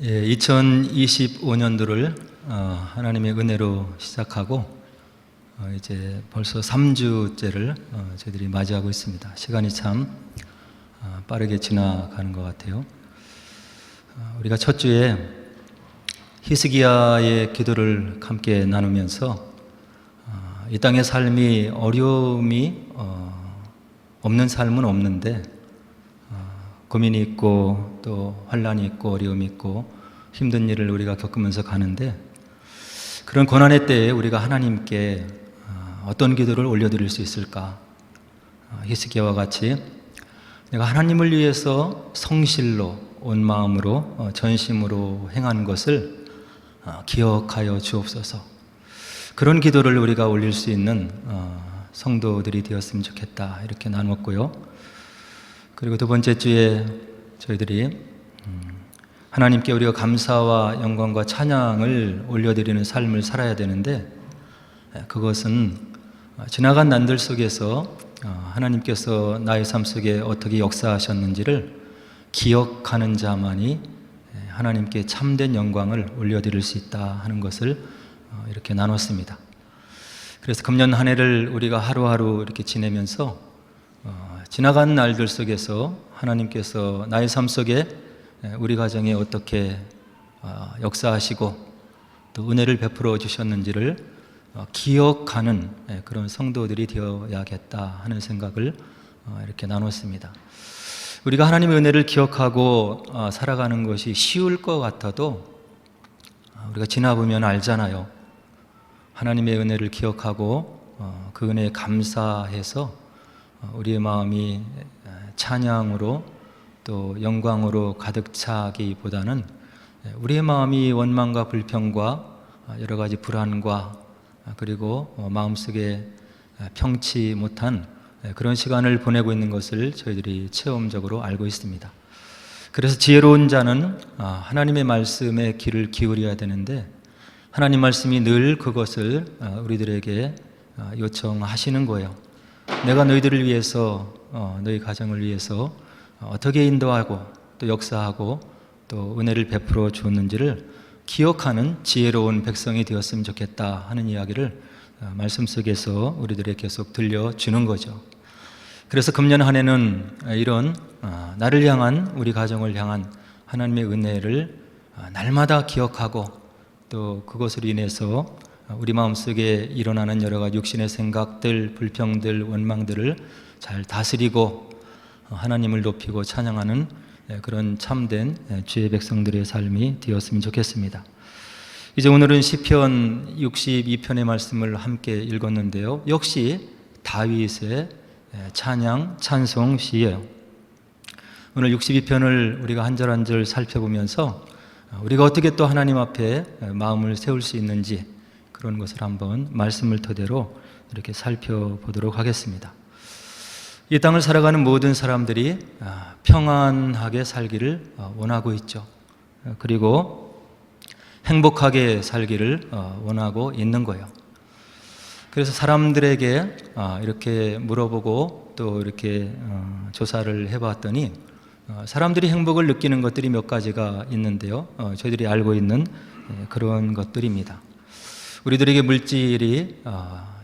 2025년도를 하나님의 은혜로 시작하고 이제 벌써 3주째를 저희들이 맞이하고 있습니다. 시간이 참 빠르게 지나가는 것 같아요. 우리가 첫 주에 히스기야의 기도를 함께 나누면서 이 땅의 삶이 어려움이 없는 삶은 없는데 고민이 있고 또 환난이 있고 어려움이 있고 힘든 일을 우리가 겪으면서 가는데, 그런 고난의 때에 우리가 하나님께 어떤 기도를 올려드릴 수 있을까? 히스기야와 같이 내가 하나님을 위해서 성실로 온 마음으로 전심으로 행한 것을 기억하여 주옵소서. 그런 기도를 우리가 올릴 수 있는 성도들이 되었으면 좋겠다, 이렇게 나눴고요. 그리고 두 번째 주에 저희들이 하나님께 우리가 감사와 영광과 찬양을 올려드리는 삶을 살아야 되는데, 그것은 지나간 난들 속에서 하나님께서 나의 삶 속에 어떻게 역사하셨는지를 기억하는 자만이 하나님께 참된 영광을 올려드릴 수 있다 하는 것을 이렇게 나눴습니다. 그래서 금년 한 해를 우리가 하루하루 이렇게 지내면서 지나간 날들 속에서 하나님께서 나의 삶 속에 우리 가정에 어떻게 역사하시고 또 은혜를 베풀어 주셨는지를 기억하는 그런 성도들이 되어야겠다 하는 생각을 이렇게 나눴습니다. 우리가 하나님의 은혜를 기억하고 살아가는 것이 쉬울 것 같아도 우리가 지나보면 알잖아요. 하나님의 은혜를 기억하고 그 은혜에 감사해서 우리의 마음이 찬양으로 또 영광으로 가득 차기보다는 우리의 마음이 원망과 불평과 여러 가지 불안과 그리고 마음속에 평치 못한 그런 시간을 보내고 있는 것을 저희들이 체험적으로 알고 있습니다. 그래서 지혜로운 자는 하나님의 말씀에 귀를 기울여야 되는데, 하나님 말씀이 늘 그것을 우리들에게 요청하시는 거예요. 내가 너희들을 위해서, 너희 가정을 위해서 어떻게 인도하고 또 역사하고 또 은혜를 베풀어 주었는지를 기억하는 지혜로운 백성이 되었으면 좋겠다 하는 이야기를 말씀 속에서 우리들에게 계속 들려주는 거죠. 그래서 금년 한 해는 이런 나를 향한, 우리 가정을 향한 하나님의 은혜를 날마다 기억하고 또 그것으로 인해서 우리 마음속에 일어나는 여러 가지 육신의 생각들, 불평들, 원망들을 잘 다스리고 하나님을 높이고 찬양하는 그런 참된 주의 백성들의 삶이 되었으면 좋겠습니다. 이제 오늘은 시편 62편의 말씀을 함께 읽었는데요, 역시 다윗의 찬양, 찬송 시예요. 오늘 62편을 우리가 한 절 한 절 살펴보면서 우리가 어떻게 또 하나님 앞에 마음을 세울 수 있는지, 그런 것을 한번 말씀을 토대로 이렇게 살펴보도록 하겠습니다. 이 땅을 살아가는 모든 사람들이 평안하게 살기를 원하고 있죠. 그리고 행복하게 살기를 원하고 있는 거예요. 그래서 사람들에게 이렇게 물어보고 또 이렇게 조사를 해봤더니 사람들이 행복을 느끼는 것들이 몇 가지가 있는데요, 저희들이 알고 있는 그런 것들입니다. 우리들에게 물질이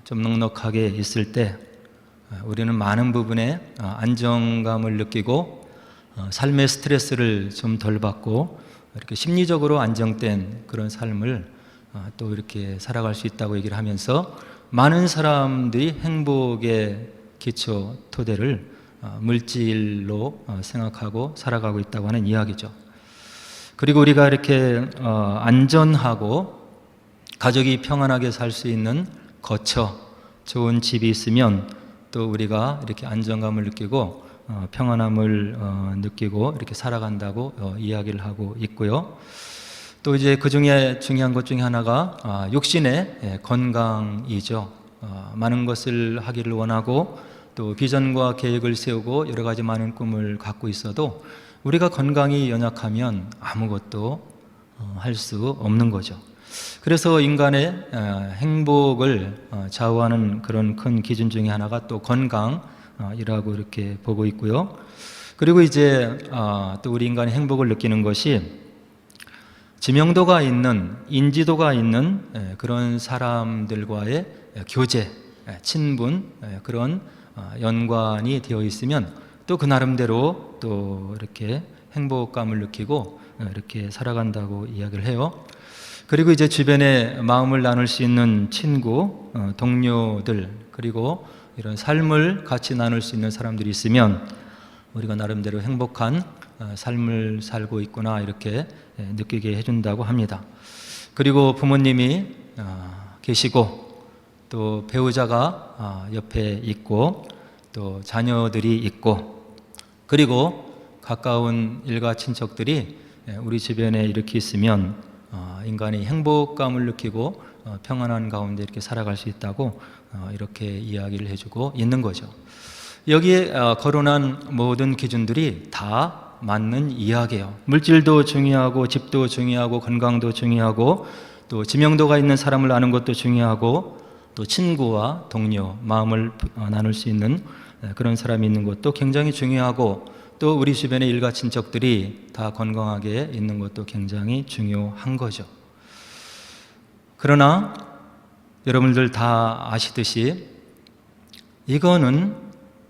좀 넉넉하게 있을 때 우리는 많은 부분에 안정감을 느끼고 삶의 스트레스를 좀 덜 받고 이렇게 심리적으로 안정된 그런 삶을 또 이렇게 살아갈 수 있다고 얘기를 하면서, 많은 사람들이 행복의 기초 토대를 물질로 생각하고 살아가고 있다고 하는 이야기죠. 그리고 우리가 이렇게 안전하고 가족이 평안하게 살 수 있는 거처, 좋은 집이 있으면 또 우리가 이렇게 안정감을 느끼고 평안함을 느끼고 이렇게 살아간다고 이야기를 하고 있고요. 또 이제 그 중에 중요한 것 중에 하나가 육신의 건강이죠. 많은 것을 하기를 원하고 또 비전과 계획을 세우고 여러 가지 많은 꿈을 갖고 있어도 우리가 건강이 연약하면 아무것도 할 수 없는 거죠. 그래서 인간의 행복을 좌우하는 그런 큰 기준 중에 하나가 또 건강이라고 이렇게 보고 있고요. 그리고 이제 또 우리 인간의 행복을 느끼는 것이 지명도가 있는, 인지도가 있는 그런 사람들과의 교제, 친분, 그런 연관이 되어 있으면 또 그 나름대로 또 이렇게 행복감을 느끼고 이렇게 살아간다고 이야기를 해요. 그리고 이제 주변에 마음을 나눌 수 있는 친구, 동료들, 그리고 이런 삶을 같이 나눌 수 있는 사람들이 있으면 우리가 나름대로 행복한 삶을 살고 있구나 이렇게 느끼게 해준다고 합니다. 그리고 부모님이 계시고 또 배우자가 옆에 있고 또 자녀들이 있고 그리고 가까운 일가 친척들이 우리 주변에 이렇게 있으면 인간이 행복감을 느끼고 평안한 가운데 이렇게 살아갈 수 있다고 이렇게 이야기를 해주고 있는 거죠. 여기에 거론한 모든 기준들이 다 맞는 이야기예요. 물질도 중요하고 집도 중요하고 건강도 중요하고 또 지명도가 있는 사람을 아는 것도 중요하고 또 친구와 동료, 마음을 나눌 수 있는 그런 사람이 있는 것도 굉장히 중요하고 또 우리 주변의 일가 친척들이 다 건강하게 있는 것도 굉장히 중요한 거죠. 그러나 여러분들 다 아시듯이 이거는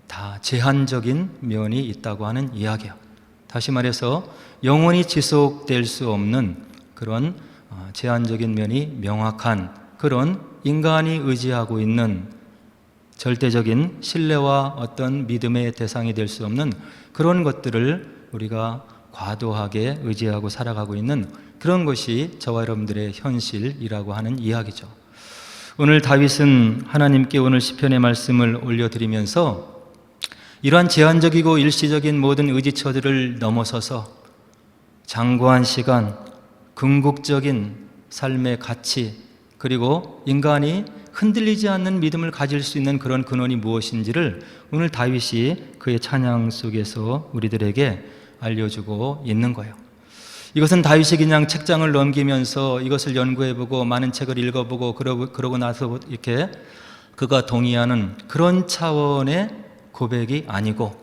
다 제한적인 면이 있다고 하는 이야기예요. 다시 말해서 영원히 지속될 수 없는 그런 제한적인 면이 명확한 그런 인간이 의지하고 있는 절대적인 신뢰와 어떤 믿음의 대상이 될 수 없는 그런 것들을 우리가 과도하게 의지하고 살아가고 있는 그런 것이 저와 여러분들의 현실이라고 하는 이야기죠. 오늘 다윗은 하나님께 오늘 시편의 말씀을 올려드리면서 이러한 제한적이고 일시적인 모든 의지처들을 넘어서서 장구한 시간, 궁극적인 삶의 가치, 그리고 인간이 흔들리지 않는 믿음을 가질 수 있는 그런 근원이 무엇인지를 오늘 다윗이 그의 찬양 속에서 우리들에게 알려주고 있는 거예요. 이것은 다윗이 그냥 책장을 넘기면서 이것을 연구해보고 많은 책을 읽어보고 그러고 나서 이렇게 그가 동의하는 그런 차원의 고백이 아니고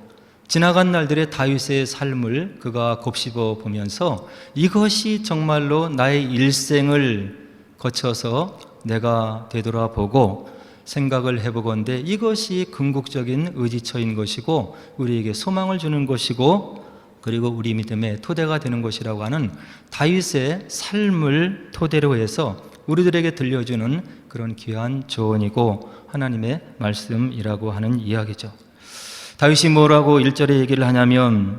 지나간 날들의 다윗의 삶을 그가 곱씹어 보면서 이것이 정말로 나의 일생을 거쳐서 내가 되돌아보고 생각을 해보건대 이것이 궁극적인 의지처인 것이고 우리에게 소망을 주는 것이고 그리고 우리 믿음의 토대가 되는 것이라고 하는 다윗의 삶을 토대로 해서 우리들에게 들려주는 그런 귀한 조언이고 하나님의 말씀이라고 하는 이야기죠. 다윗이 뭐라고 1절에 얘기를 하냐면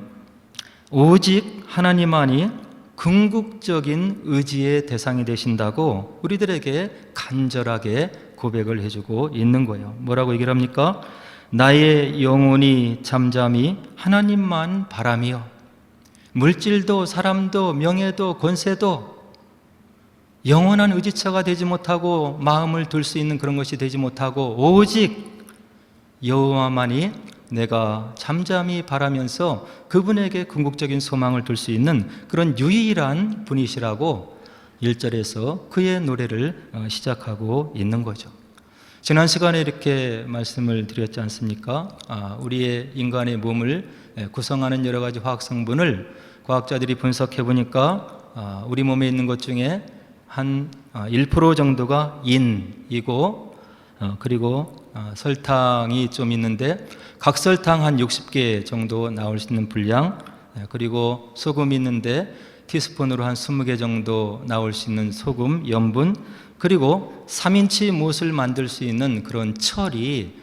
오직 하나님만이 궁극적인 의지의 대상이 되신다고 우리들에게 간절하게 고백을 해주고 있는 거예요. 뭐라고 얘기를 합니까? 나의 영혼이 잠잠히 하나님만 바라며 물질도 사람도 명예도 권세도 영원한 의지처가 되지 못하고 마음을 둘 수 있는 그런 것이 되지 못하고 오직 여호와만이 내가 잠잠히 바라면서 그분에게 궁극적인 소망을 둘 수 있는 그런 유일한 분이시라고 1절에서 그의 노래를 시작하고 있는 거죠. 지난 시간에 이렇게 말씀을 드렸지 않습니까? 우리의 인간의 몸을 구성하는 여러 가지 화학 성분을 과학자들이 분석해 보니까 우리 몸에 있는 것 중에 한 1% 정도가 인이고 그리고 설탕이 좀 있는데 각설탕 한 60개 정도 나올 수 있는 분량, 그리고 소금이 있는데 티스푼으로 한 20개 정도 나올 수 있는 소금, 염분, 그리고 3인치 못을 만들 수 있는 그런 철이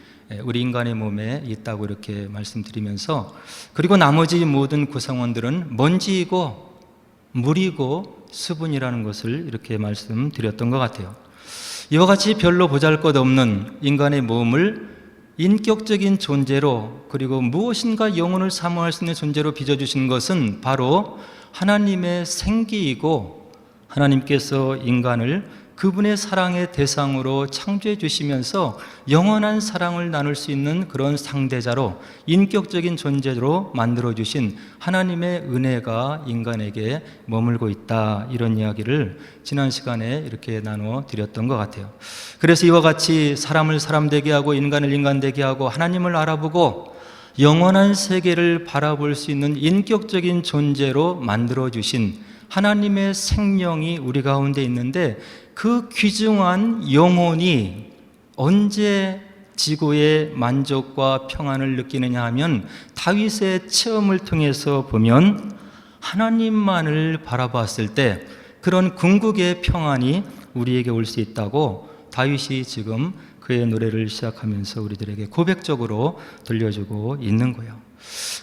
우리 인간의 몸에 있다고 이렇게 말씀드리면서 그리고 나머지 모든 구성원들은 먼지이고 물이고 수분이라는 것을 이렇게 말씀드렸던 것 같아요. 이와 같이 별로 보잘것없는 인간의 몸을 인격적인 존재로 그리고 무엇인가 영혼을 사모할 수 있는 존재로 빚어주신 것은 바로 하나님의 생기이고 하나님께서 인간을 그분의 사랑의 대상으로 창조해 주시면서 영원한 사랑을 나눌 수 있는 그런 상대자로 인격적인 존재로 만들어 주신 하나님의 은혜가 인간에게 머물고 있다, 이런 이야기를 지난 시간에 이렇게 나눠 드렸던 것 같아요. 그래서 이와 같이 사람을 사람 되게 하고 인간을 인간 되게 하고 하나님을 알아보고 영원한 세계를 바라볼 수 있는 인격적인 존재로 만들어 주신 하나님의 생명이 우리 가운데 있는데 그 귀중한 영혼이 언제 지구의 만족과 평안을 느끼느냐 하면 다윗의 체험을 통해서 보면 하나님만을 바라봤을 때 그런 궁극의 평안이 우리에게 올 수 있다고 다윗이 지금 그의 노래를 시작하면서 우리들에게 고백적으로 들려주고 있는 거예요.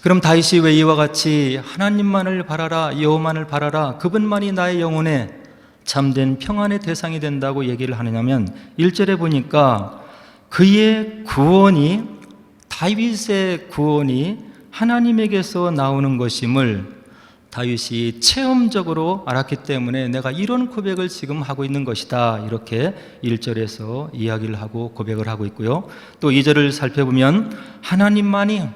그럼 다윗이 왜 이와 같이 하나님만을 바라라, 여호와만을 바라라, 그분만이 나의 영혼에 참된 평안의 대상이 된다고 얘기를 하느냐면 1절에 보니까 그의 구원이, 다윗의 구원이 하나님에게서 나오는 것임을 다윗이 체험적으로 알았기 때문에 내가 이런 고백을 지금 하고 있는 것이다, 이렇게 1절에서 이야기를 하고 고백을 하고 있고요. 또 2절을 살펴보면 하나님만이,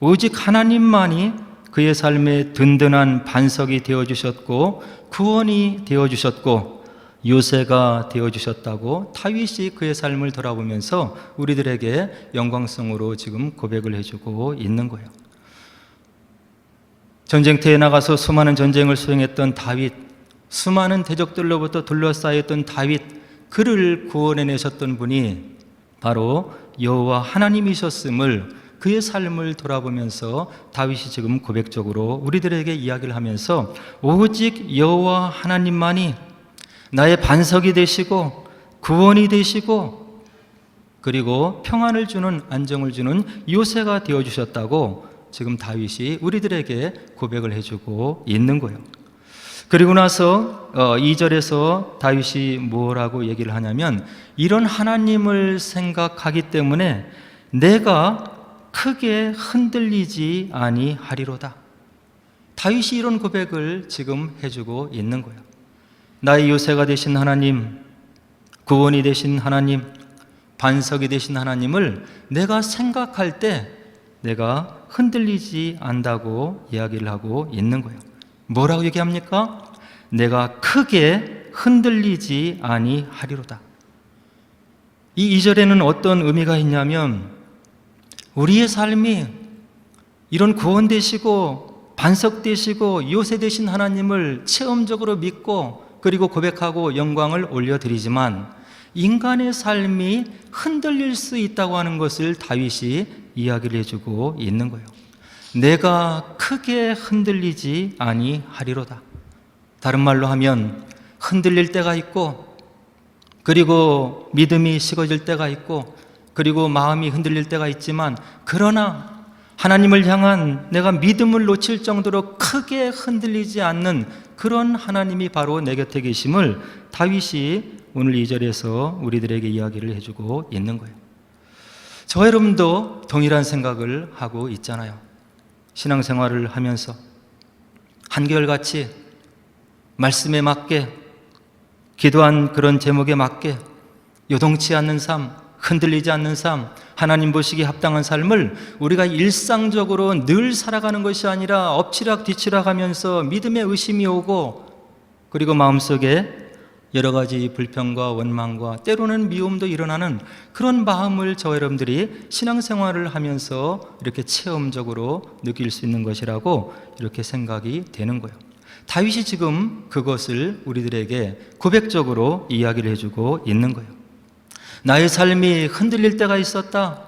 오직 하나님만이 그의 삶에 든든한 반석이 되어주셨고 구원이 되어주셨고 요새가 되어주셨다고 다윗이 그의 삶을 돌아보면서 우리들에게 영광성으로 지금 고백을 해주고 있는 거예요. 전쟁터에 나가서 수많은 전쟁을 수행했던 다윗, 수많은 대적들로부터 둘러싸였던 다윗, 그를 구원해내셨던 분이 바로 여호와 하나님이셨음을 그의 삶을 돌아보면서 다윗이 지금 고백적으로 우리들에게 이야기를 하면서 오직 여호와 하나님만이 나의 반석이 되시고 구원이 되시고 그리고 평안을 주는, 안정을 주는 요새가 되어주셨다고 지금 다윗이 우리들에게 고백을 해주고 있는 거예요. 그리고 나서 2절에서 다윗이 뭐라고 얘기를 하냐면 이런 하나님을 생각하기 때문에 내가 크게 흔들리지 아니하리로다. 다윗이 이런 고백을 지금 해주고 있는 거예요. 나의 요새가 되신 하나님, 구원이 되신 하나님, 반석이 되신 하나님을 내가 생각할 때 내가 흔들리지 않다고 이야기를 하고 있는 거예요. 뭐라고 얘기합니까? 내가 크게 흔들리지 아니하리로다. 이 2절에는 어떤 의미가 있냐면 우리의 삶이 이런 구원 되시고 반석 되시고 요새 되신 하나님을 체험적으로 믿고 그리고 고백하고 영광을 올려드리지만 인간의 삶이 흔들릴 수 있다고 하는 것을 다윗이 이야기를 해주고 있는 거예요. 내가 크게 흔들리지 아니하리로다. 다른 말로 하면 흔들릴 때가 있고 그리고 믿음이 식어질 때가 있고 그리고 마음이 흔들릴 때가 있지만 그러나 하나님을 향한 내가 믿음을 놓칠 정도로 크게 흔들리지 않는 그런 하나님이 바로 내 곁에 계심을 다윗이 오늘 2절에서 우리들에게 이야기를 해주고 있는 거예요. 저 여러분도 동일한 생각을 하고 있잖아요. 신앙생활을 하면서 한결같이 말씀에 맞게 기도한 그런 제목에 맞게 요동치 않는 삶, 흔들리지 않는 삶, 하나님 보시기에 합당한 삶을 우리가 일상적으로 늘 살아가는 것이 아니라 엎치락 뒤치락 하면서 믿음의 의심이 오고 그리고 마음속에 여러 가지 불평과 원망과 때로는 미움도 일어나는 그런 마음을 저 여러분들이 신앙생활을 하면서 이렇게 체험적으로 느낄 수 있는 것이라고 이렇게 생각이 되는 거예요. 다윗이 지금 그것을 우리들에게 고백적으로 이야기를 해주고 있는 거예요. 나의 삶이 흔들릴 때가 있었다.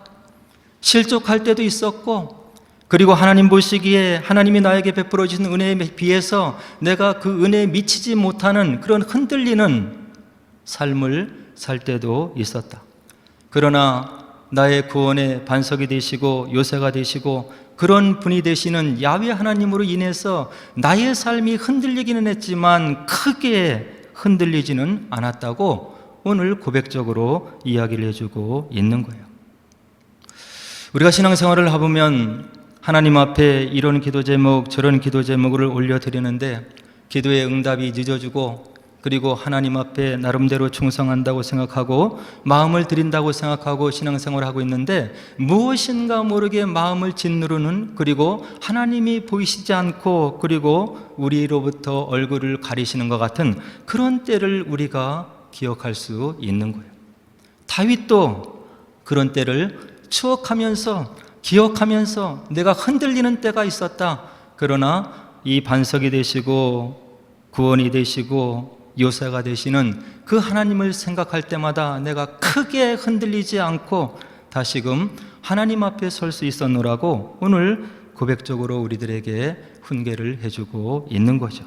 실족할 때도 있었고 그리고 하나님 보시기에 하나님이 나에게 베풀어 주신 은혜에 비해서 내가 그 은혜에 미치지 못하는 그런 흔들리는 삶을 살 때도 있었다. 그러나 나의 구원의 반석이 되시고 요새가 되시고 그런 분이 되시는 야훼 하나님으로 인해서 나의 삶이 흔들리기는 했지만 크게 흔들리지는 않았다고 오늘 고백적으로 이야기를 해주고 있는 거예요. 우리가 신앙생활을 해보면 하나님 앞에 이런 기도 제목 저런 기도 제목을 올려드리는데 기도의 응답이 늦어지고 그리고 하나님 앞에 나름대로 충성한다고 생각하고 마음을 드린다고 생각하고 신앙생활을 하고 있는데 무엇인가 모르게 마음을 짓누르는 그리고 하나님이 보이시지 않고 그리고 우리로부터 얼굴을 가리시는 것 같은 그런 때를 우리가 기억할 수 있는 거예요. 다윗도 그런 때를 추억하면서 기억하면서 내가 흔들리는 때가 있었다. 그러나 이 반석이 되시고 구원이 되시고 요새가 되시는 그 하나님을 생각할 때마다 내가 크게 흔들리지 않고 다시금 하나님 앞에 설 수 있었노라고 오늘 고백적으로 우리들에게 훈계를 해주고 있는 거죠.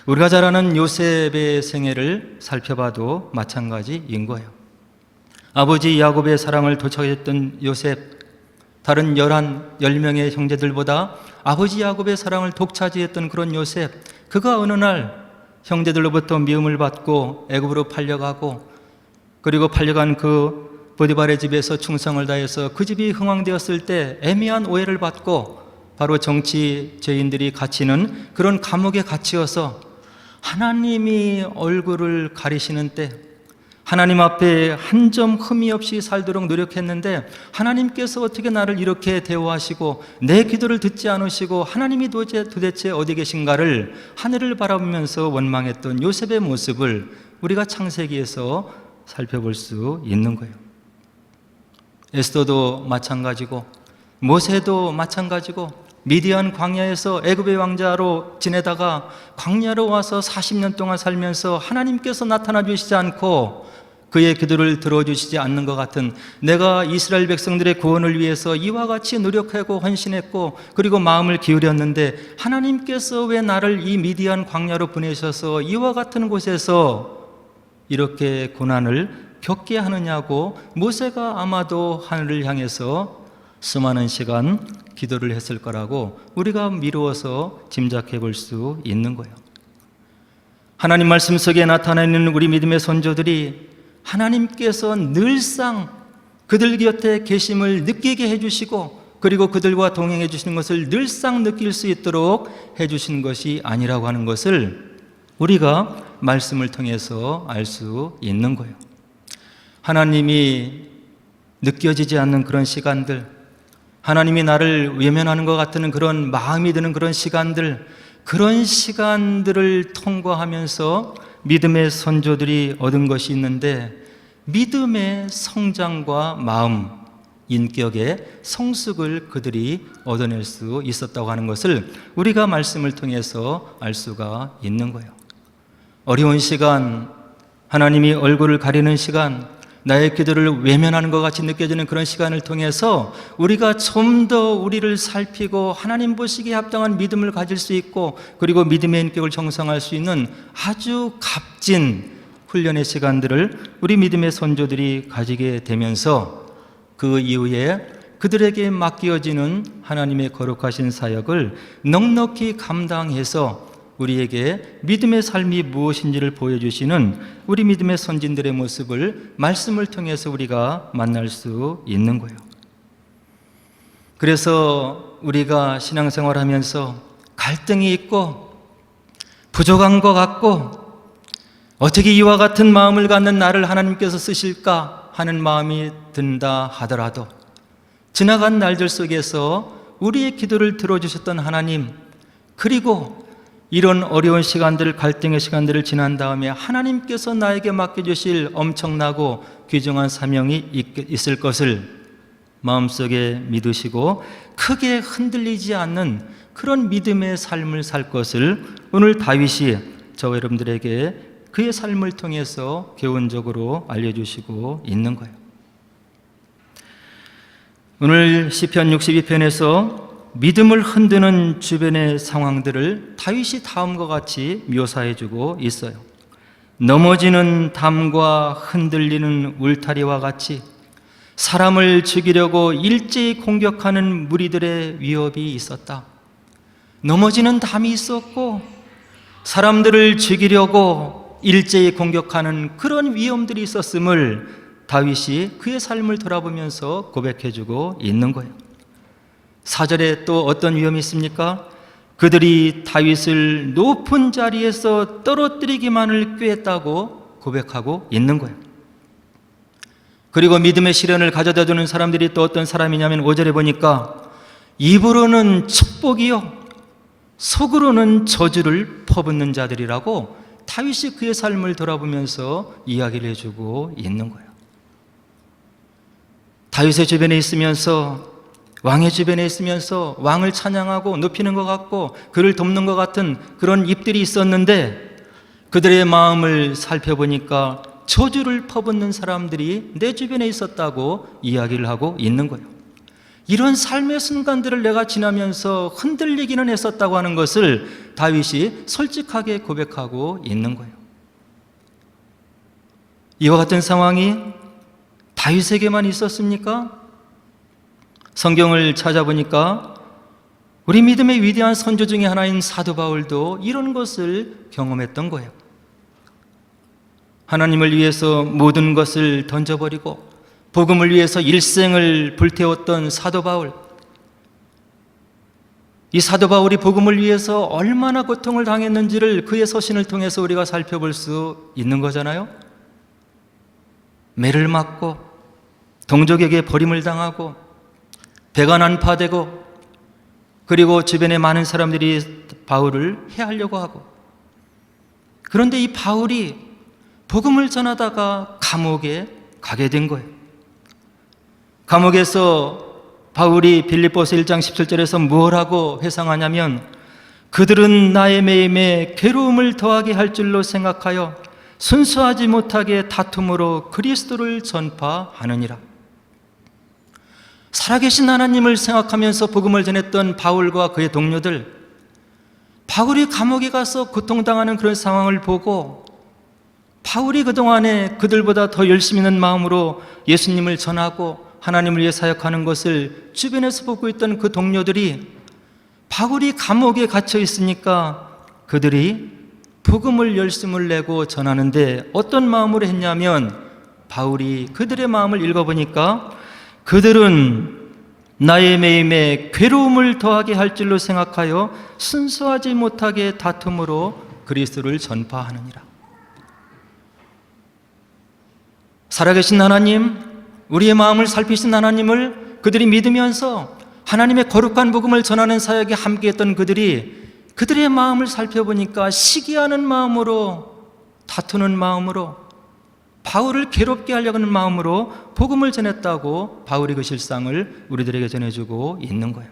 우리가 잘 아는 요셉의 생애를 살펴봐도 마찬가지인 거예요. 아버지 야곱의 사랑을 도착했던 요셉, 다른 10명의 형제들보다 아버지 야곱의 사랑을 독차지했던 그런 요셉, 그가 어느 날 형제들로부터 미움을 받고 애굽으로 팔려가고, 그리고 팔려간 그 보디발의 집에서 충성을 다해서 그 집이 흥왕되었을 때 애매한 오해를 받고 바로 정치 죄인들이 갇히는 그런 감옥에 갇혀서 하나님이 얼굴을 가리시는 때, 하나님 앞에 한 점 흠이 없이 살도록 노력했는데 하나님께서 어떻게 나를 이렇게 대우하시고 내 기도를 듣지 않으시고 하나님이 도대체 어디 계신가를 하늘을 바라보면서 원망했던 요셉의 모습을 우리가 창세기에서 살펴볼 수 있는 거예요. 에스더도 마찬가지고 모세도 마찬가지고 미디안 광야에서 애굽의 왕자로 지내다가 광야로 와서 40년 동안 살면서 하나님께서 나타나 주시지 않고 그의 기도를 들어주시지 않는 것 같은, 내가 이스라엘 백성들의 구원을 위해서 이와 같이 노력하고 헌신했고 그리고 마음을 기울였는데 하나님께서 왜 나를 이 미디안 광야로 보내셔서 이와 같은 곳에서 이렇게 고난을 겪게 하느냐고 모세가 아마도 하늘을 향해서 수많은 시간 기도를 했을 거라고 우리가 미루어서 짐작해 볼 수 있는 거예요. 하나님 말씀 속에 나타나 있는 우리 믿음의 선조들이 하나님께서 늘상 그들 곁에 계심을 느끼게 해주시고 그리고 그들과 동행해 주시는 것을 늘상 느낄 수 있도록 해주신 것이 아니라고 하는 것을 우리가 말씀을 통해서 알 수 있는 거예요. 하나님이 느껴지지 않는 그런 시간들, 하나님이 나를 외면하는 것 같은 그런 마음이 드는 그런 시간들, 그런 시간들을 통과하면서 믿음의 선조들이 얻은 것이 있는데 믿음의 성장과 마음, 인격의 성숙을 그들이 얻어낼 수 있었다고 하는 것을 우리가 말씀을 통해서 알 수가 있는 거예요. 어려운 시간, 하나님이 얼굴을 가리는 시간, 나의 기도를 외면하는 것 같이 느껴지는 그런 시간을 통해서 우리가 좀 더 우리를 살피고 하나님 보시기에 합당한 믿음을 가질 수 있고 그리고 믿음의 인격을 형성할 수 있는 아주 값진 훈련의 시간들을 우리 믿음의 선조들이 가지게 되면서 그 이후에 그들에게 맡겨지는 하나님의 거룩하신 사역을 넉넉히 감당해서 우리에게 믿음의 삶이 무엇인지를 보여주시는 우리 믿음의 선진들의 모습을 말씀을 통해서 우리가 만날 수 있는 거예요. 그래서 우리가 신앙생활하면서 갈등이 있고 부족한 것 같고 어떻게 이와 같은 마음을 갖는 나를 하나님께서 쓰실까 하는 마음이 든다 하더라도 지나간 날들 속에서 우리의 기도를 들어주셨던 하나님, 그리고 이런 어려운 시간들, 갈등의 시간들을 지난 다음에 하나님께서 나에게 맡겨주실 엄청나고 귀중한 사명이 있을 것을 마음속에 믿으시고 크게 흔들리지 않는 그런 믿음의 삶을 살 것을 오늘 다윗이 저와 여러분들에게 그의 삶을 통해서 교훈적으로 알려주시고 있는 거예요. 오늘 시편 62편에서 믿음을 흔드는 주변의 상황들을 다윗이 다음과 같이 묘사해주고 있어요. 넘어지는 담과 흔들리는 울타리와 같이 사람을 죽이려고 일제히 공격하는 무리들의 위협이 있었다. 넘어지는 담이 있었고 사람들을 죽이려고 일제히 공격하는 그런 위험들이 있었음을 다윗이 그의 삶을 돌아보면서 고백해주고 있는 거예요. 4절에 또 어떤 위험이 있습니까? 그들이 다윗을 높은 자리에서 떨어뜨리기만을 꾀했다고 고백하고 있는 거예요. 그리고 믿음의 시련을 가져다 주는 사람들이 또 어떤 사람이냐면 5절에 보니까 입으로는 축복이요 속으로는 저주를 퍼붓는 자들이라고 다윗이 그의 삶을 돌아보면서 이야기를 해주고 있는 거예요. 다윗의 주변에 있으면서 왕의 주변에 있으면서 왕을 찬양하고 높이는 것 같고 그를 돕는 것 같은 그런 입들이 있었는데, 그들의 마음을 살펴보니까 저주를 퍼붓는 사람들이 내 주변에 있었다고 이야기를 하고 있는 거예요. 이런 삶의 순간들을 내가 지나면서 흔들리기는 했었다고 하는 것을 다윗이 솔직하게 고백하고 있는 거예요. 이와 같은 상황이 다윗에게만 있었습니까? 성경을 찾아보니까 우리 믿음의 위대한 선조 중에 하나인 사도 바울도 이런 것을 경험했던 거예요. 하나님을 위해서 모든 것을 던져버리고 복음을 위해서 일생을 불태웠던 사도 바울, 이 사도 바울이 복음을 위해서 얼마나 고통을 당했는지를 그의 서신을 통해서 우리가 살펴볼 수 있는 거잖아요. 매를 맞고 동족에게 버림을 당하고 배가 난파되고, 그리고 주변에 많은 사람들이 바울을 해하려고 하고, 그런데 이 바울이 복음을 전하다가 감옥에 가게 된 거예요. 감옥에서 바울이 빌립보서 1장 17절에서 뭐라고 회상하냐면, 그들은 나의 매임에 괴로움을 더하게 할 줄로 생각하여 순수하지 못하게 다툼으로 그리스도를 전파하느니라. 살아계신 하나님을 생각하면서 복음을 전했던 바울과 그의 동료들, 바울이 감옥에 가서 고통당하는 그런 상황을 보고 바울이 그동안에 그들보다 더 열심히 있는 마음으로 예수님을 전하고 하나님을 위해 사역하는 것을 주변에서 보고 있던 그 동료들이 바울이 감옥에 갇혀 있으니까 그들이 복음을 열심을 내고 전하는데 어떤 마음으로 했냐면, 바울이 그들의 마음을 읽어보니까 그들은 나의 매임에 괴로움을 더하게 할 줄로 생각하여 순수하지 못하게 다툼으로 그리스도를 전파하느니라. 살아계신 하나님, 우리의 마음을 살피신 하나님을 그들이 믿으면서 하나님의 거룩한 복음을 전하는 사역에 함께했던 그들이 그들의 마음을 살펴보니까 시기하는 마음으로, 다투는 마음으로, 바울을 괴롭게 하려고 하는 마음으로 복음을 전했다고 바울이 그 실상을 우리들에게 전해주고 있는 거예요.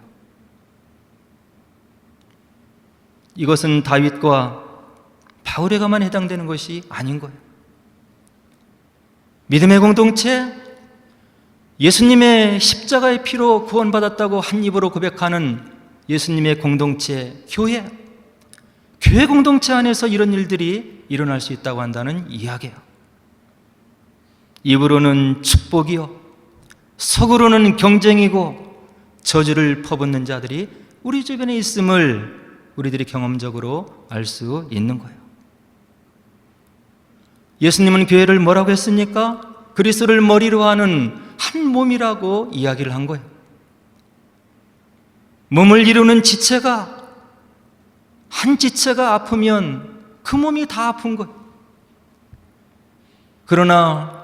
이것은 다윗과 바울에게만 해당되는 것이 아닌 거예요. 믿음의 공동체, 예수님의 십자가의 피로 구원받았다고 한 입으로 고백하는 예수님의 공동체, 교회 공동체 안에서 이런 일들이 일어날 수 있다고 한다는 이야기예요. 입으로는 축복이요, 속으로는 경쟁이고 저주를 퍼붓는 자들이 우리 주변에 있음을 우리들이 경험적으로 알 수 있는 거예요. 예수님은 교회를 뭐라고 했습니까? 그리스도를 머리로 하는 한 몸이라고 이야기를 한 거예요. 몸을 이루는 지체가, 한 지체가 아프면 그 몸이 다 아픈 거예요. 그러나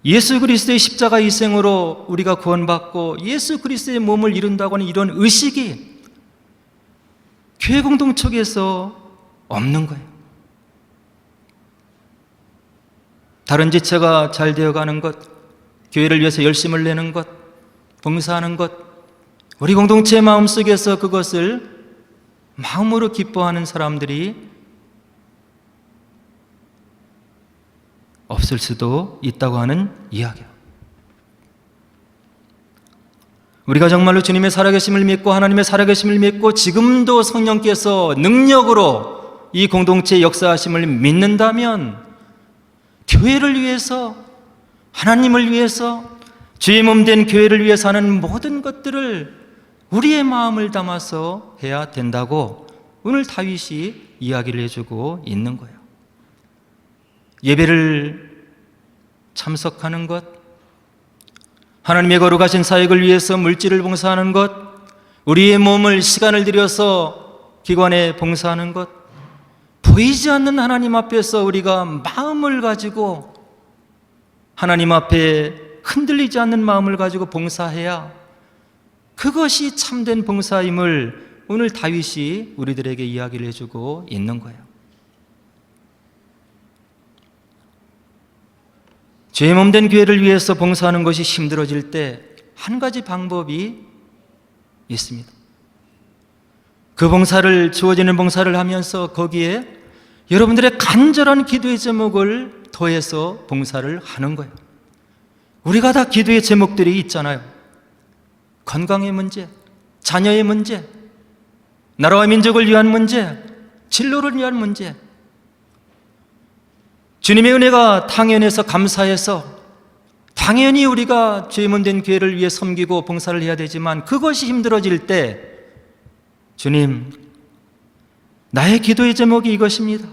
예수 그리스도의 십자가 희생으로 우리가 구원받고 예수 그리스도의 몸을 이룬다고 하는 이런 의식이 교회 공동체에서 없는 거예요. 다른 지체가 잘 되어가는 것, 교회를 위해서 열심을 내는 것, 봉사하는 것, 우리 공동체의 마음속에서 그것을 마음으로 기뻐하는 사람들이 없을 수도 있다고 하는 이야기예요. 우리가 정말로 주님의 살아계심을 믿고 하나님의 살아계심을 믿고 지금도 성령께서 능력으로 이 공동체의 역사하심을 믿는다면 교회를 위해서, 하나님을 위해서, 주의 몸 된 교회를 위해서 하는 모든 것들을 우리의 마음을 담아서 해야 된다고 오늘 다윗이 이야기를 해주고 있는 거예요. 예배를 참석하는 것, 하나님의 거룩하신 사역을 위해서 물질을 봉사하는 것, 우리의 몸을 시간을 들여서 기관에 봉사하는 것, 보이지 않는 하나님 앞에서 우리가 마음을 가지고 하나님 앞에 흔들리지 않는 마음을 가지고 봉사해야 그것이 참된 봉사임을 오늘 다윗이 우리들에게 이야기를 해주고 있는 거예요. 죄의 몸된 교회를 위해서 봉사하는 것이 힘들어질 때 한 가지 방법이 있습니다. 그 봉사를, 주어지는 봉사를 하면서 거기에 여러분들의 간절한 기도의 제목을 더해서 봉사를 하는 거예요. 우리가 다 기도의 제목들이 있잖아요. 건강의 문제, 자녀의 문제, 나라와 민족을 위한 문제, 진로를 위한 문제. 주님의 은혜가 당연해서 감사해서 당연히 우리가 죄문된 교회를 위해 섬기고 봉사를 해야 되지만 그것이 힘들어질 때 주님, 나의 기도의 제목이 이것입니다.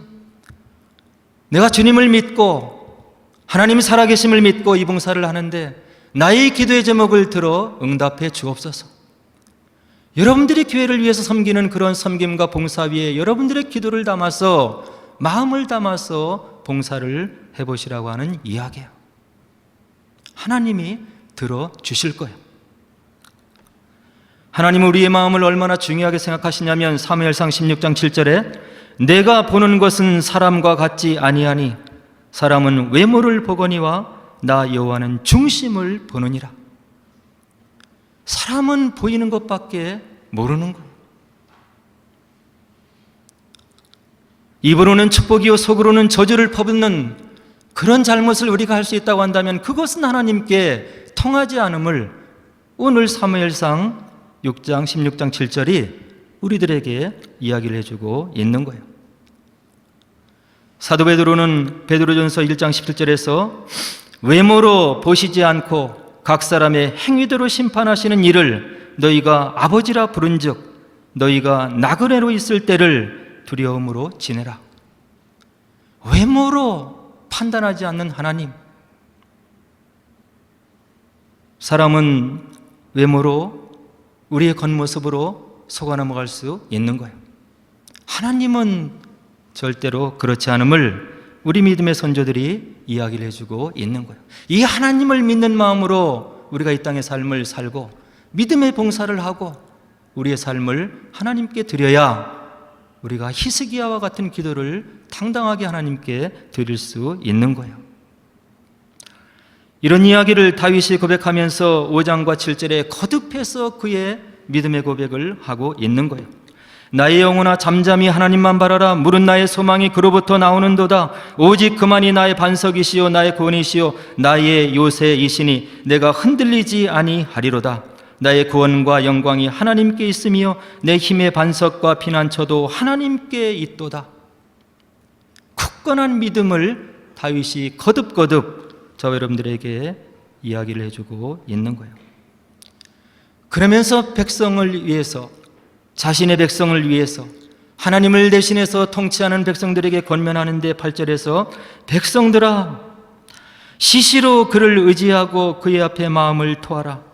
내가 주님을 믿고 하나님 살아계심을 믿고 이 봉사를 하는데 나의 기도의 제목을 들어 응답해 주옵소서. 여러분들이 교회를 위해서 섬기는 그런 섬김과 봉사 위에 여러분들의 기도를 담아서, 마음을 담아서 봉사를 해보시라고 하는 이야기예요. 하나님이 들어주실 거예요. 하나님은 우리의 마음을 얼마나 중요하게 생각하시냐면 사무엘상 16장 7절에 내가 보는 것은 사람과 같지 아니하니 사람은 외모를 보거니와 나 여호와는 중심을 보느니라. 사람은 보이는 것밖에 모르는 거예요. 입으로는 축복이요 속으로는 저주를 퍼붓는 그런 잘못을 우리가 할 수 있다고 한다면 그것은 하나님께 통하지 않음을 오늘 사무엘상 6장 16장 7절이 우리들에게 이야기를 해주고 있는 거예요. 사도 베드로는 베드로전서 1장 17절에서 외모로 보시지 않고 각 사람의 행위대로 심판하시는 이를 너희가 아버지라 부른즉 너희가 나그네로 있을 때를 두려움으로 지내라. 외모로 판단하지 않는 하나님. 사람은 외모로, 우리의 겉모습으로 속아 넘어갈 수 있는 거예요. 하나님은 절대로 그렇지 않음을 우리 믿음의 선조들이 이야기를 해주고 있는 거예요. 이 하나님을 믿는 마음으로 우리가 이 땅의 삶을 살고 믿음의 봉사를 하고 우리의 삶을 하나님께 드려야 우리가 히스기야와 같은 기도를 당당하게 하나님께 드릴 수 있는 거예요. 이런 이야기를 다윗이 고백하면서 5장과 7절에 거듭해서 그의 믿음의 고백을 하고 있는 거예요. 나의 영혼아 잠잠히 하나님만 바라라. 물은 나의 소망이 그로부터 나오는도다. 오직 그만이 나의 반석이시요 나의 구원이시요 나의 요새이시니 내가 흔들리지 아니하리로다. 나의 구원과 영광이 하나님께 있으며 내 힘의 반석과 피난처도 하나님께 있도다. 굳건한 믿음을 다윗이 거듭거듭 저와 여러분들에게 이야기를 해주고 있는 거예요. 그러면서 백성을 위해서, 자신의 백성을 위해서 하나님을 대신해서 통치하는 백성들에게 권면하는데 8절에서 백성들아 시시로 그를 의지하고 그의 앞에 마음을 토하라.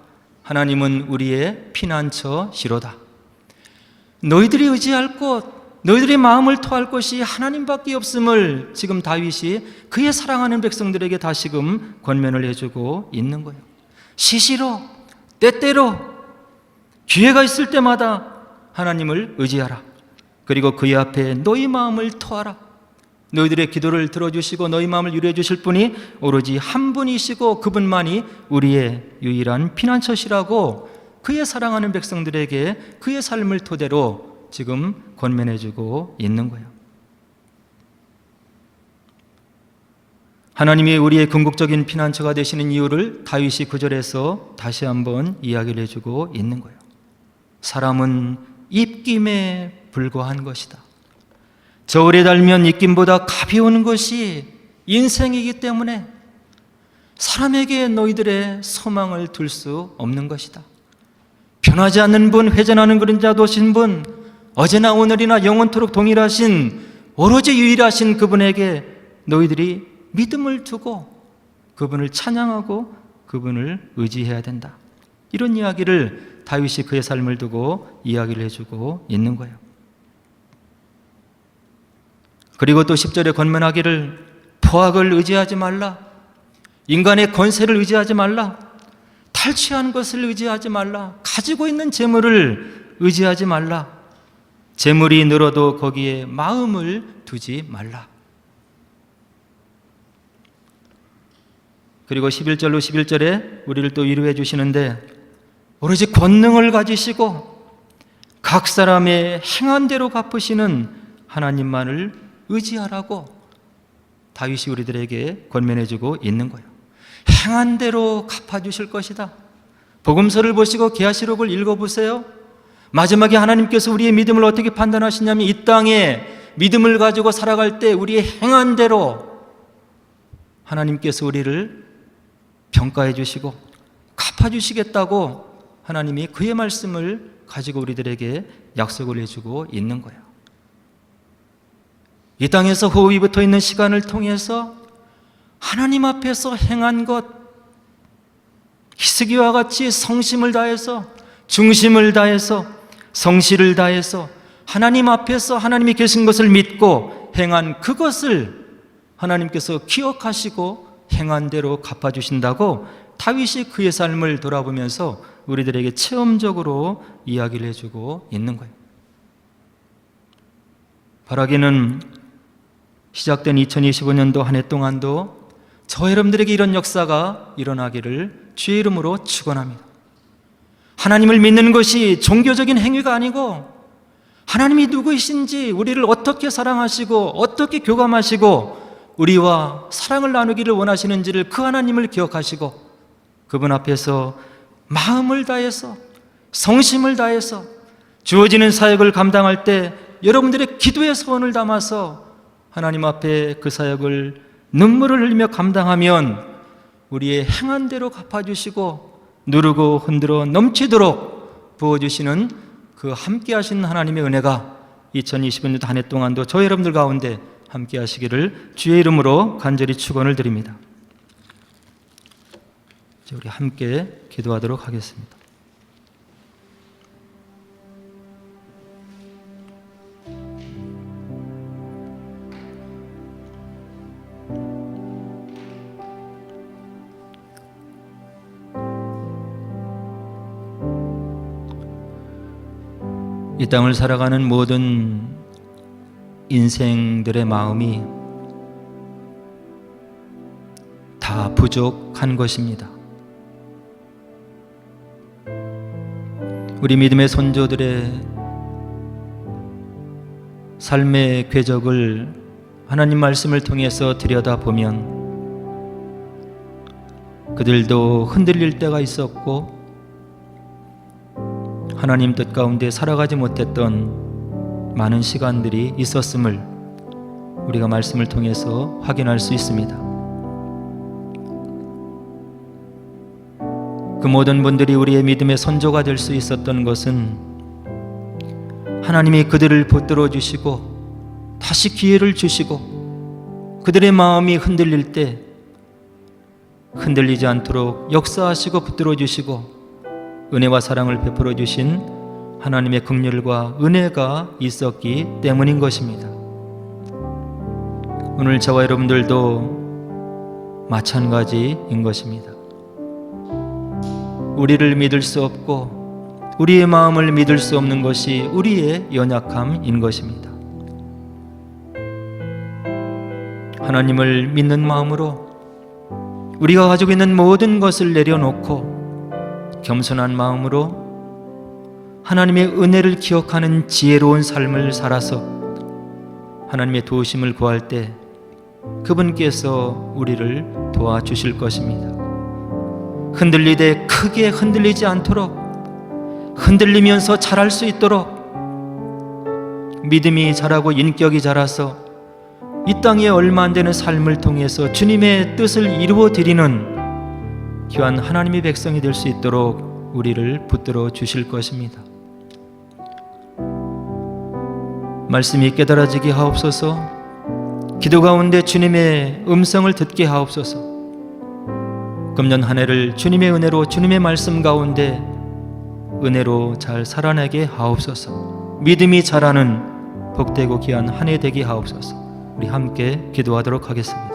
하나님은 우리의 피난처시로다. 너희들이 의지할 곳, 너희들의 마음을 토할 곳이 하나님밖에 없음을 지금 다윗이 그의 사랑하는 백성들에게 다시금 권면을 해주고 있는 거예요. 시시로, 때때로, 기회가 있을 때마다 하나님을 의지하라. 그리고 그의 앞에 너희 마음을 토하라. 너희들의 기도를 들어주시고 너희 마음을 위로해 주실 분이 오로지 한 분이시고 그분만이 우리의 유일한 피난처시라고 그의 사랑하는 백성들에게 그의 삶을 토대로 지금 권면해 주고 있는 거예요. 하나님이 우리의 궁극적인 피난처가 되시는 이유를 다윗이 9절에서 다시 한번 이야기를 해주고 있는 거예요. 사람은 입김에 불과한 것이다. 저울에 달면 입김보다 가벼운 것이 인생이기 때문에 사람에게 너희들의 소망을 둘 수 없는 것이다. 변하지 않는 분, 회전하는 그림자 도신 분, 어제나 오늘이나 영원토록 동일하신 오로지 유일하신 그분에게 너희들이 믿음을 두고 그분을 찬양하고 그분을 의지해야 된다. 이런 이야기를 다윗이 그의 삶을 두고 이야기를 해주고 있는 거예요. 그리고 또 10절에 권면하기를 포악을 의지하지 말라. 인간의 권세를 의지하지 말라. 탈취한 것을 의지하지 말라. 가지고 있는 재물을 의지하지 말라. 재물이 늘어도 거기에 마음을 두지 말라. 그리고 11절로 11절에 우리를 또 위로해 주시는데 오로지 권능을 가지시고 각 사람의 행한 대로 갚으시는 하나님만을 의지하라고 다윗이 우리들에게 권면해주고 있는 거예요. 행한 대로 갚아주실 것이다. 복음서를 보시고 계시록을 읽어보세요. 마지막에 하나님께서 우리의 믿음을 어떻게 판단하시냐면 이 땅에 믿음을 가지고 살아갈 때 우리의 행한 대로 하나님께서 우리를 평가해 주시고 갚아주시겠다고 하나님이 그의 말씀을 가지고 우리들에게 약속을 해주고 있는 거예요. 이 땅에서 호흡이 붙어 있는 시간을 통해서 하나님 앞에서 행한 것, 히스기야와 같이 성심을 다해서, 중심을 다해서, 성실을 다해서 하나님 앞에서 하나님이 계신 것을 믿고 행한 그것을 하나님께서 기억하시고 행한 대로 갚아주신다고 다윗이 그의 삶을 돌아보면서 우리들에게 체험적으로 이야기를 해주고 있는 거예요. 바라기는 시작된 2025년도 한 해 동안도 저 여러분들에게 이런 역사가 일어나기를 주의 이름으로 축원합니다. 하나님을 믿는 것이 종교적인 행위가 아니고 하나님이 누구이신지, 우리를 어떻게 사랑하시고 어떻게 교감하시고 우리와 사랑을 나누기를 원하시는지를 그 하나님을 기억하시고 그분 앞에서 마음을 다해서 성심을 다해서 주어지는 사역을 감당할 때 여러분들의 기도의 소원을 담아서 하나님 앞에 그 사역을 눈물을 흘리며 감당하면 우리의 행한 대로 갚아주시고 누르고 흔들어 넘치도록 부어주시는 그 함께 하신 하나님의 은혜가 2020년 한 해 동안도 저 여러분들 가운데 함께 하시기를 주의 이름으로 간절히 축원을 드립니다. 이제 우리 함께 기도하도록 하겠습니다. 이 땅을 살아가는 모든 인생들의 마음이 다 부족한 것입니다. 우리 믿음의 선조들의 삶의 궤적을 하나님 말씀을 통해서 들여다보면 그들도 흔들릴 때가 있었고 하나님 뜻 가운데 살아가지 못했던 많은 시간들이 있었음을 우리가 말씀을 통해서 확인할 수 있습니다. 그 모든 분들이 우리의 믿음의 선조가 될 수 있었던 것은 하나님이 그들을 붙들어 주시고 다시 기회를 주시고 그들의 마음이 흔들릴 때 흔들리지 않도록 역사하시고 붙들어 주시고 은혜와 사랑을 베풀어 주신 하나님의 긍휼과 은혜가 있었기 때문인 것입니다. 오늘 저와 여러분들도 마찬가지인 것입니다. 우리를 믿을 수 없고 우리의 마음을 믿을 수 없는 것이 우리의 연약함인 것입니다. 하나님을 믿는 마음으로 우리가 가지고 있는 모든 것을 내려놓고 겸손한 마음으로 하나님의 은혜를 기억하는 지혜로운 삶을 살아서 하나님의 도우심을 구할 때 그분께서 우리를 도와주실 것입니다. 흔들리되 크게 흔들리지 않도록 흔들리면서 자랄 수 있도록 믿음이 자라고 인격이 자라서 이 땅에 얼마 안 되는 삶을 통해서 주님의 뜻을 이루어 드리는 귀한 하나님의 백성이 될 수 있도록 우리를 붙들어 주실 것입니다. 말씀이 깨달아지게 하옵소서. 기도 가운데 주님의 음성을 듣게 하옵소서. 금년 한 해를 주님의 은혜로 주님의 말씀 가운데 은혜로 잘 살아내게 하옵소서. 믿음이 자라는 복되고 귀한 한 해 되게 하옵소서. 우리 함께 기도하도록 하겠습니다.